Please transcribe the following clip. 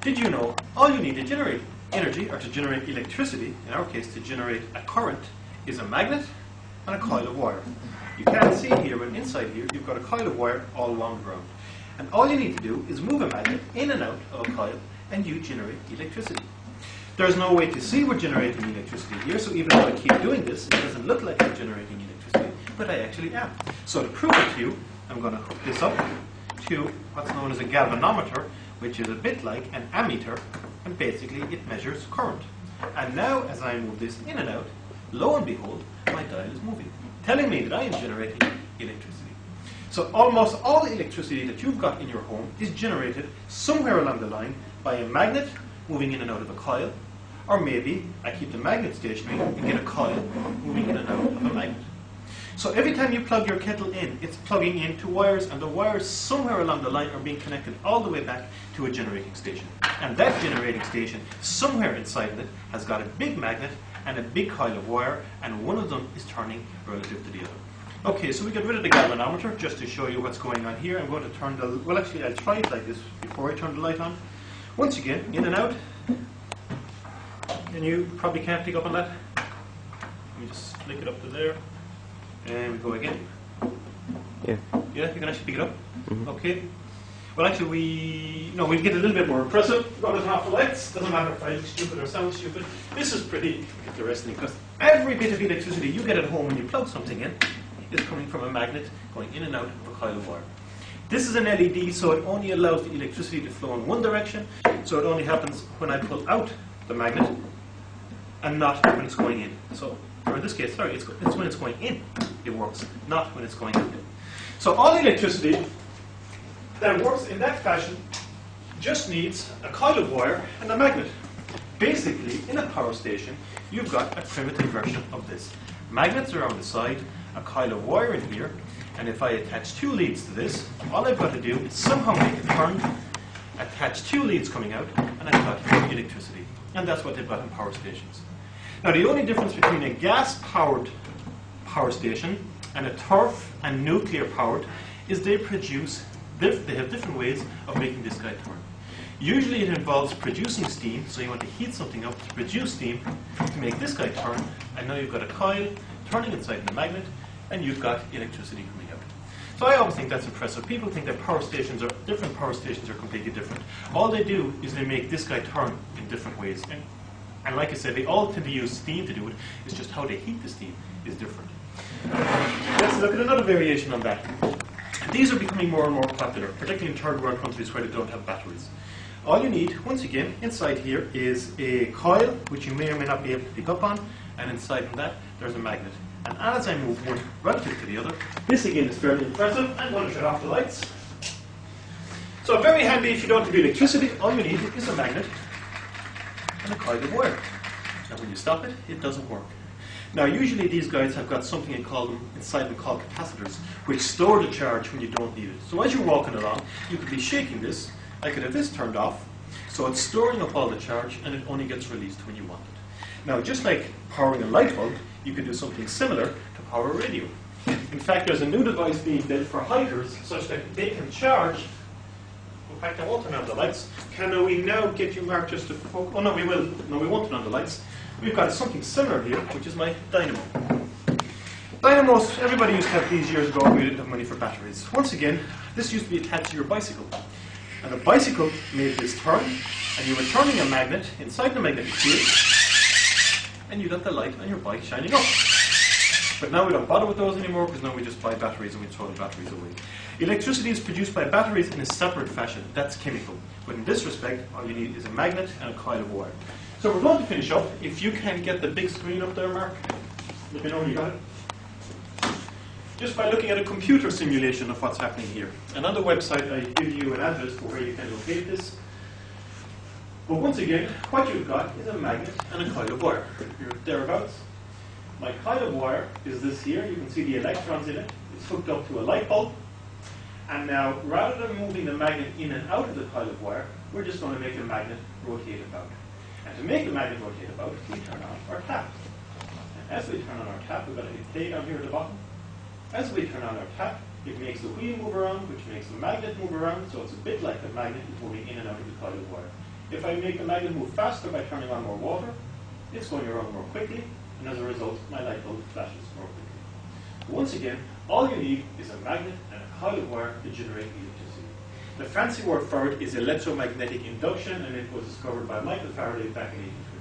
Did you know all you need to generate energy, or to generate electricity, in our case to generate a current, is a magnet and a coil of wire. You can't see here, but inside here you've got a coil of wire all along the ground. And all you need to do is move a magnet in and out of a coil and you generate electricity. There's no way to see we're generating electricity here, so even though I keep doing this, it doesn't look like I'm generating electricity, but I actually am. So to prove it to you, I'm going to hook this up to what's known as a galvanometer, which is a bit like an ammeter, and basically it measures current. And now, as I move this in and out, lo and behold, my dial is moving, telling me that I am generating electricity. So almost all the electricity that you've got in your home is generated somewhere along the line by a magnet moving in and out of a coil, or maybe I keep the magnet stationary and get a coil moving in and out of a magnet. So every time you plug your kettle in, it's plugging into wires, and the wires somewhere along the line are being connected all the way back to a generating station. And that generating station, somewhere inside of it, has got a big magnet and a big coil of wire, and one of them is turning relative to the other. Okay, so we get rid of the galvanometer just to show you what's going on here. I'm going to turn the, well actually I'll try it like this before I turn the light on. Once again, in and out. And you probably can't pick up on that. Let me just flick it up to there. And we go again. Yeah. Yeah, you can actually pick it up. Mm-hmm. Okay. Well, actually, we'll get a little bit more impressive. We're going to turn off the lights. Doesn't matter if I look stupid or sound stupid. This is pretty interesting because every bit of electricity you get at home when you plug something in is coming from a magnet going in and out of a coil of wire. This is an LED, so it only allows the electricity to flow in one direction. So it only happens when I pull out the magnet and not when it's going in. So, or in this case, sorry, it's when it's going in it works, not when it's going out. So all electricity that works in that fashion just needs a coil of wire and a magnet. Basically, in a power station, you've got a primitive version of this. Magnets are on the side, a coil of wire in here, and if I attach two leads to this, all I've got to do is somehow make it turn, attach two leads coming out, and I've got electricity. And that's what they've got in power stations. Now, the only difference between a gas-powered power station and a turf and nuclear-powered is they have different ways of making this guy turn. Usually it involves producing steam, so you want to heat something up to produce steam to make this guy turn, and now you've got a coil turning inside the magnet, and you've got electricity coming out. So I always think that's impressive. People think that different power stations are completely different. All they do is they make this guy turn in different ways. And like I said, they all tend to use steam to do it. It's just how they heat the steam is different. Let's look at another variation on that. These are becoming more and more popular, particularly in third world countries where they don't have batteries. All you need, once again, inside here is a coil, which you may or may not be able to pick up on, and inside of that, there's a magnet. And as I move one relative to the other, this again is fairly impressive. I'm going to shut off the lights. So very handy if you don't have electricity. All you need is a magnet and a coil of wire. And when you stop it, it doesn't work. Now, usually these guys have got something inside them called capacitors, which store the charge when you don't need it. So as you're walking along, you could be shaking this. I could have this turned off, so it's storing up all the charge, and it only gets released when you want it. Now, just like powering a light bulb, you can do something similar to power a radio. In fact, there's a new device being built for hikers such that they can charge. In fact, I won't turn on the lights. Can we now get you, Mark, just to focus? Oh, no, we will. No, we won't turn on the lights. We've got something similar here, which is my dynamo. Dynamos, everybody used to have these years ago. We didn't have money for batteries. Once again, this used to be attached to your bicycle. And the bicycle made this turn, and you were turning a magnet inside the magnetic field, and you got the light on your bike shining up. But now we don't bother with those anymore, because now we just buy batteries and we throw the batteries away. Electricity is produced by batteries in a separate fashion. That's chemical. But in this respect, all you need is a magnet and a coil of wire. So we're going to finish up. If you can get the big screen up there, Mark, let me know when you got it. Just by looking at a computer simulation of what's happening here. And on the website, I give you an address for where you can locate this. But once again, what you've got is a magnet and a coil of wire. Here, thereabouts. My coil of wire is this here. You can see the electrons in it. It's hooked up to a light bulb. And now, rather than moving the magnet in and out of the coil of wire, we're just going to make the magnet rotate about. And to make the magnet rotate about, we turn on our tap. And as we turn on our tap, we've got a play down here at the bottom. As we turn on our tap, it makes the wheel move around, which makes the magnet move around, so it's a bit like the magnet is moving in and out of the coil of wire. If I make the magnet move faster by turning on more water, it's going around more quickly, and as a result, my light bulb flashes more quickly. Once again, all you need is a magnet and a coil of wire to generate electricity. The fancy word for it is electromagnetic induction, and it was discovered by Michael Faraday back in 1820.